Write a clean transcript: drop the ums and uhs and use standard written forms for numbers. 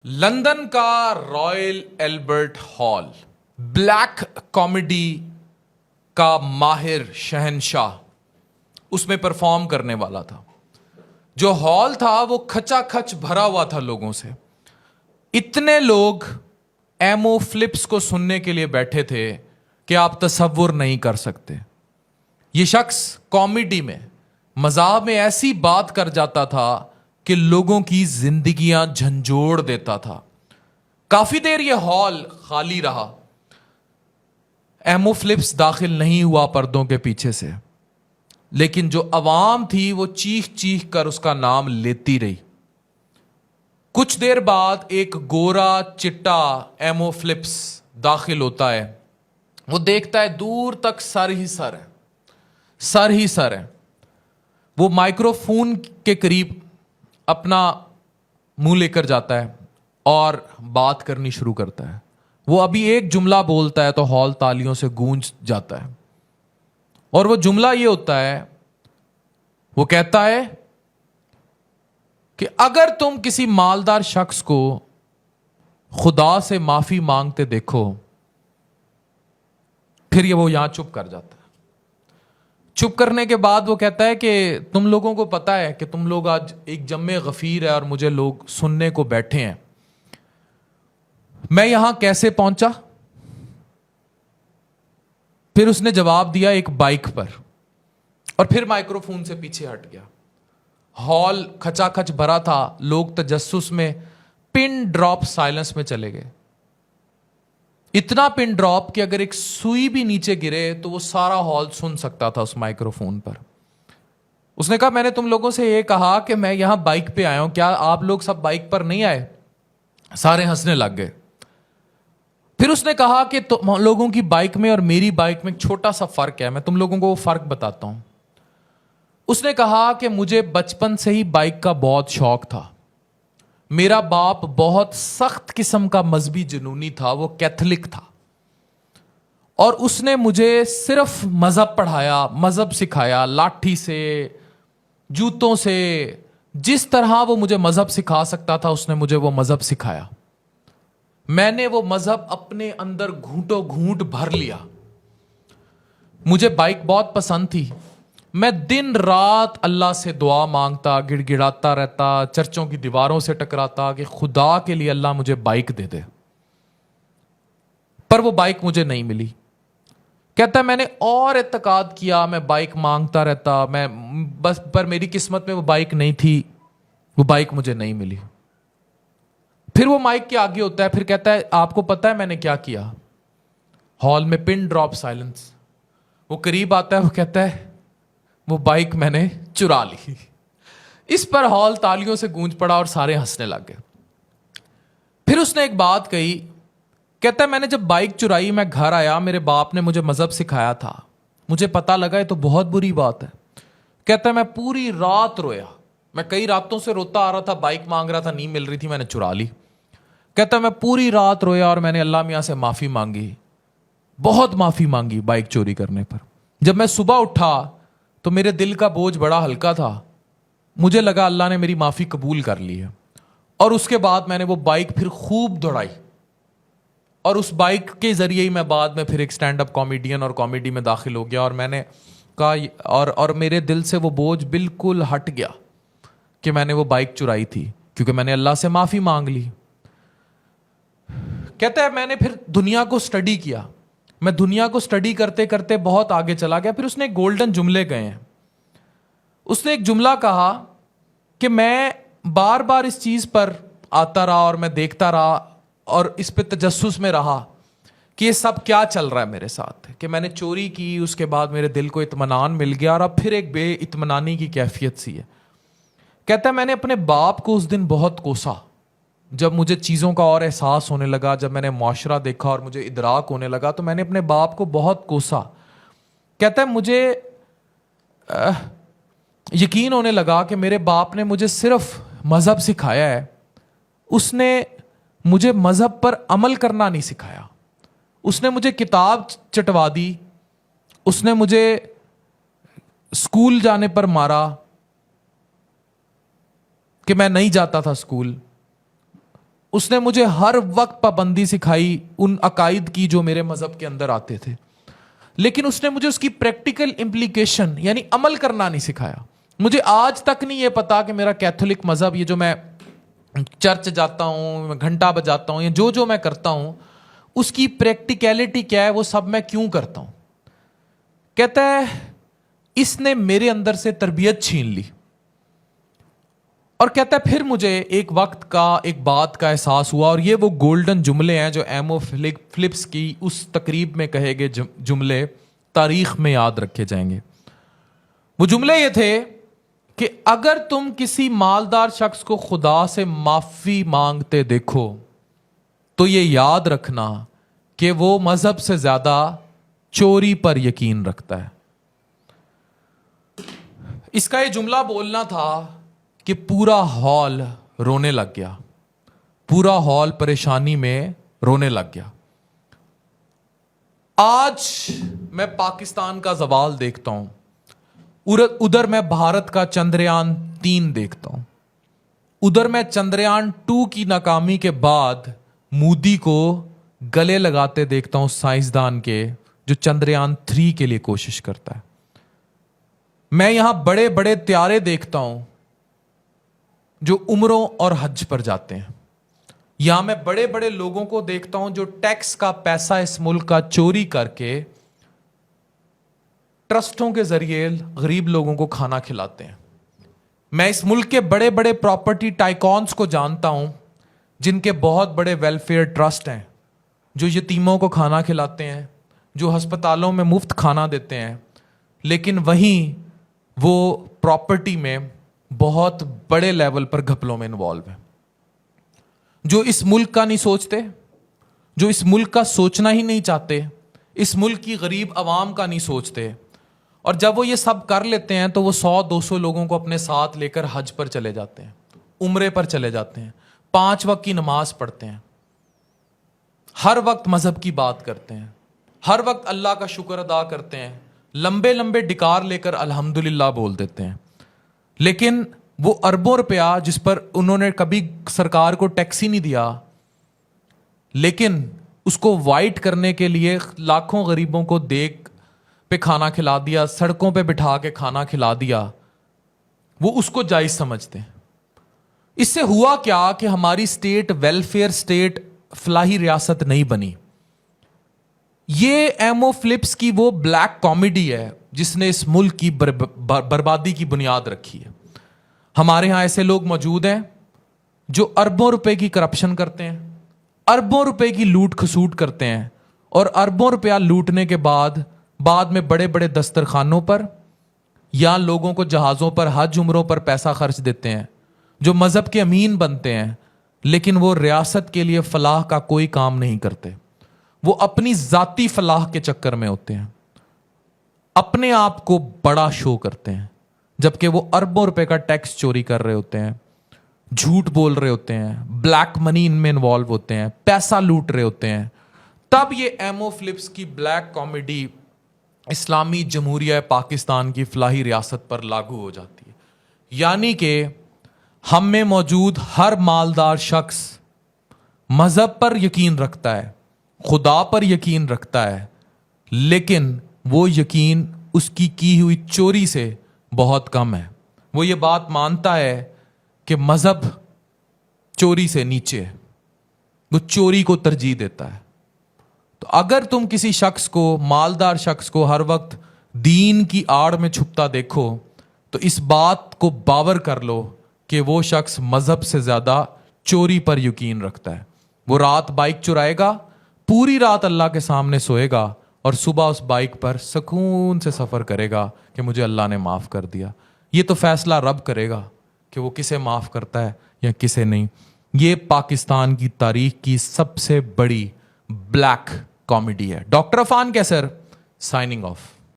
London کا Royal Albert hall black comedy کا ماہر شہنشاہ اس میں پرفارم کرنے والا تھا. جو ہال تھا وہ کھچا کھچ بھرا ہوا تھا لوگوں سے. اتنے لوگ ایمو فلپس کو سننے کے لیے بیٹھے تھے کہ آپ تصور نہیں کر سکتے. یہ شخص کامیڈی میں مزاح میں ایسی بات کر جاتا تھا کہ لوگوں کی زندگیاں جھنجھوڑ دیتا تھا. کافی دیر یہ ہال خالی رہا. ایمو فلپس داخل نہیں ہوا پردوں کے پیچھے سے، لیکن جو عوام تھی وہ چیخ چیخ کر اس کا نام لیتی رہی. کچھ دیر بعد ایک گورا چٹا ایمو فلپس داخل ہوتا ہے. وہ دیکھتا ہے دور تک سر ہی سر ہے، سر ہی سر ہے. وہ مائکرو فون کے قریب اپنا منہ لے کر جاتا ہے اور بات کرنی شروع کرتا ہے. وہ ابھی ایک جملہ بولتا ہے تو ہال تالیوں سے گونج جاتا ہے، اور وہ جملہ یہ ہوتا ہے، وہ کہتا ہے کہ اگر تم کسی مالدار شخص کو خدا سے معافی مانگتے دیکھو، پھر یہ وہ یہاں چپ کر جاتا ہے. چپ کرنے کے بعد وہ کہتا ہے کہ تم لوگوں کو پتا ہے کہ تم لوگ آج ایک جمع غفیر ہے اور مجھے لوگ سننے کو بیٹھے ہیں. میں یہاں کیسے پہنچا؟ پھر اس نے جواب دیا ایک بائک پر، اور پھر مائکرو فون سے پیچھے ہٹ گیا. ہال کھچا کھچ بھرا تھا. لوگ تجسس میں پن ڈراپ سائلنس میں چلے گئے. اتنا پن ڈراپ کہ اگر ایک سوئی بھی نیچے گرے تو وہ سارا ہال سن سکتا تھا اس مائکرو فون پر. اس نے کہا میں نے تم لوگوں سے یہ کہا کہ میں یہاں بائک پہ آیا ہوں، کیا آپ لوگ سب بائک پر نہیں آئے؟ سارے ہنسنے لگ گئے. پھر اس نے کہا کہ تم لوگوں کی بائک میں اور میری بائک میں ایک چھوٹا سا فرق ہے، میں تم لوگوں کو وہ فرق بتاتا ہوں. اس نے کہا کہ مجھے بچپن سے ہی بائک کا بہت شوق تھا. میرا باپ بہت سخت قسم کا مذہبی جنونی تھا، وہ کیتھولک تھا، اور اس نے مجھے صرف مذہب پڑھایا، مذہب سکھایا، لاٹھی سے، جوتوں سے. جس طرح وہ مجھے مذہب سکھا سکتا تھا اس نے مجھے وہ مذہب سکھایا. میں نے وہ مذہب اپنے اندر گھونٹوں گھونٹ بھر لیا. مجھے بائک بہت پسند تھی. میں دن رات اللہ سے دعا مانگتا، گڑ گڑاتا رہتا، چرچوں کی دیواروں سے ٹکراتا کہ خدا کے لیے اللہ مجھے بائک دے دے. پر وہ بائک مجھے نہیں ملی. کہتا ہے میں نے اور اعتقاد کیا، میں بائک مانگتا رہتا، میں بس، پر میری قسمت میں وہ بائک نہیں تھی، وہ بائک مجھے نہیں ملی. پھر وہ مائک کے آگے ہوتا ہے، پھر کہتا ہے آپ کو پتا ہے میں نے کیا کیا؟ ہال میں پن ڈراپ سائلنس. وہ قریب آتا ہے، وہ کہتا ہے وہ بائک میں نے چرا لی. اس پر ہال تالیوں سے گونج پڑا اور سارے ہنسنے لگ گئے. پھر اس نے ایک بات کہی، کہتا ہے میں نے جب بائک چرائی میں گھر آیا، میرے باپ نے مجھے مذہب سکھایا تھا، مجھے پتا لگا یہ تو بہت بری بات ہے. کہتا ہے میں پوری رات رویا، میں کئی راتوں سے روتا آ رہا تھا، بائک مانگ رہا تھا، نہیں مل رہی تھی، میں نے چرا لی. کہتا ہے میں پوری رات رویا اور میں نے اللہ میاں سے معافی مانگی، بہت معافی مانگی بائک چوری کرنے پر. جب میں صبح اٹھا تو میرے دل کا بوجھ بڑا ہلکا تھا، مجھے لگا اللہ نے میری معافی قبول کر لی ہے. اور اس کے بعد میں نے وہ بائک پھر خوب دوڑائی، اور اس بائک کے ذریعے ہی میں بعد میں پھر ایک سٹینڈ اپ کامیڈین اور کامیڈی میں داخل ہو گیا. اور میں نے کہا اور میرے دل سے وہ بوجھ بالکل ہٹ گیا کہ میں نے وہ بائک چرائی تھی، کیونکہ میں نے اللہ سے معافی مانگ لی. کہتا ہے میں نے پھر دنیا کو سٹڈی کیا. میں دنیا کو سٹڈی کرتے کرتے بہت آگے چلا گیا. پھر اس نے ایک گولڈن جملے گئے ہیں. اس نے ایک جملہ کہا کہ میں بار بار اس چیز پر آتا رہا اور میں دیکھتا رہا اور اس پہ تجسس میں رہا کہ یہ سب کیا چل رہا ہے میرے ساتھ، کہ میں نے چوری کی، اس کے بعد میرے دل کو اطمینان مل گیا، اور اب پھر ایک بے اطمینانی کی کیفیت سی ہے. کہتا ہے میں نے اپنے باپ کو اس دن بہت کوسا. جب مجھے چیزوں کا اور احساس ہونے لگا، جب میں نے معاشرہ دیکھا اور مجھے ادراک ہونے لگا، تو میں نے اپنے باپ کو بہت کوسا. کہتا ہے مجھے یقین ہونے لگا کہ میرے باپ نے مجھے صرف مذہب سکھایا ہے، اس نے مجھے مذہب پر عمل کرنا نہیں سکھایا. اس نے مجھے کتاب چٹوا دی، اس نے مجھے اسکول جانے پر مارا کہ میں نہیں جاتا تھا اسکول. اس نے مجھے ہر وقت پابندی سکھائی ان عقائد کی جو میرے مذہب کے اندر آتے تھے، لیکن اس نے مجھے اس کی پریکٹیکل امپلیکیشن یعنی عمل کرنا نہیں سکھایا. مجھے آج تک نہیں یہ پتا کہ میرا کیتھولک مذہب، یہ جو میں چرچ جاتا ہوں، میں گھنٹا بجاتا ہوں، یا جو میں کرتا ہوں، اس کی پریکٹیکلٹی کیا ہے، وہ سب میں کیوں کرتا ہوں. کہتا ہے اس نے میرے اندر سے تربیت چھین لی. اور کہتا ہے پھر مجھے ایک وقت کا ایک بات کا احساس ہوا، اور یہ وہ گولڈن جملے ہیں جو ایمو فلپس کی اس تقریب میں کہے گئے جملے تاریخ میں یاد رکھے جائیں گے. وہ جملے یہ تھے کہ اگر تم کسی مالدار شخص کو خدا سے معافی مانگتے دیکھو تو یہ یاد رکھنا کہ وہ مذہب سے زیادہ چوری پر یقین رکھتا ہے. اس کا یہ جملہ بولنا تھا کہ پورا ہال رونے لگ گیا، پورا ہال پریشانی میں رونے لگ گیا. آج میں پاکستان کا زوال دیکھتا ہوں، ادھر میں بھارت کا چندریان 3 دیکھتا ہوں، ادھر میں چندریان 2 کی ناکامی کے بعد مودی کو گلے لگاتے دیکھتا ہوں سائنسدان کے جو چندریان 3 کے لیے کوشش کرتا ہے. میں یہاں بڑے بڑے طیارے دیکھتا ہوں جو عمروں اور حج پر جاتے ہیں. یہاں میں بڑے بڑے لوگوں کو دیکھتا ہوں جو ٹیکس کا پیسہ اس ملک کا چوری کر کے ٹرسٹوں کے ذریعے غریب لوگوں کو کھانا کھلاتے ہیں. میں اس ملک کے بڑے بڑے پراپرٹی ٹائکونز کو جانتا ہوں جن کے بہت بڑے ویلفیئر ٹرسٹ ہیں جو یتیموں کو کھانا کھلاتے ہیں، جو ہسپتالوں میں مفت کھانا دیتے ہیں، لیکن وہیں وہ پراپرٹی میں بہت بڑے لیول پر گھپلوں میں انوالو ہیں. جو اس ملک کا نہیں سوچتے، جو اس ملک کا سوچنا ہی نہیں چاہتے، اس ملک کی غریب عوام کا نہیں سوچتے، اور جب وہ یہ سب کر لیتے ہیں تو وہ 100-200 لوگوں کو اپنے ساتھ لے کر حج پر چلے جاتے ہیں، عمرے پر چلے جاتے ہیں، 5 وقت کی نماز پڑھتے ہیں، ہر وقت مذہب کی بات کرتے ہیں، ہر وقت اللہ کا شکر ادا کرتے ہیں، لمبے لمبے ڈکار لے کر الحمدللہ بول دیتے ہیں. لیکن وہ اربوں روپیہ جس پر انہوں نے کبھی سرکار کو ٹیکس ہی نہیں دیا، لیکن اس کو وائٹ کرنے کے لیے لاکھوں غریبوں کو دیگ پہ کھانا کھلا دیا، سڑکوں پہ بٹھا کے کھانا کھلا دیا، وہ اس کو جائز سمجھتے ہیں. اس سے ہوا کیا کہ ہماری سٹیٹ ویلفیئر سٹیٹ فلاحی ریاست نہیں بنی. یہ ایمو فلپس کی وہ بلیک کامیڈی ہے جس نے اس ملک کی بربادی کی بنیاد رکھی ہے. ہمارے ہاں ایسے لوگ موجود ہیں جو اربوں روپے کی کرپشن کرتے ہیں، اربوں روپے کی لوٹ کھسوٹ کرتے ہیں، اور اربوں روپیہ لوٹنے کے بعد میں بڑے بڑے دسترخوانوں پر یا لوگوں کو جہازوں پر حج عمروں پر پیسہ خرچ دیتے ہیں، جو مذہب کے امین بنتے ہیں، لیکن وہ ریاست کے لیے فلاح کا کوئی کام نہیں کرتے. وہ اپنی ذاتی فلاح کے چکر میں ہوتے ہیں، اپنے آپ کو بڑا شو کرتے ہیں، جبکہ وہ اربوں روپے کا ٹیکس چوری کر رہے ہوتے ہیں، جھوٹ بول رہے ہوتے ہیں، بلیک منی ان میں انوالو ہوتے ہیں، پیسہ لوٹ رہے ہوتے ہیں. تب یہ ایمو فلپس کی بلیک کامیڈی اسلامی جمہوریہ پاکستان کی فلاحی ریاست پر لاگو ہو جاتی ہے. یعنی کہ ہم میں موجود ہر مالدار شخص مذہب پر یقین رکھتا ہے، خدا پر یقین رکھتا ہے، لیکن وہ یقین اس کی ہوئی چوری سے بہت کم ہے. وہ یہ بات مانتا ہے کہ مذہب چوری سے نیچے ہے، وہ چوری کو ترجیح دیتا ہے. تو اگر تم کسی شخص کو، مالدار شخص کو ہر وقت دین کی آڑ میں چھپتا دیکھو تو اس بات کو باور کر لو کہ وہ شخص مذہب سے زیادہ چوری پر یقین رکھتا ہے. وہ رات بائک چرائے گا، پوری رات اللہ کے سامنے سوئے گا، اور صبح اس بائک پر سکون سے سفر کرے گا کہ مجھے اللہ نے معاف کر دیا. یہ تو فیصلہ رب کرے گا کہ وہ کسے معاف کرتا ہے یا کسے نہیں. یہ پاکستان کی تاریخ کی سب سے بڑی بلیک کامیڈی ہے. ڈاکٹر عفان کیسر، سائننگ آف.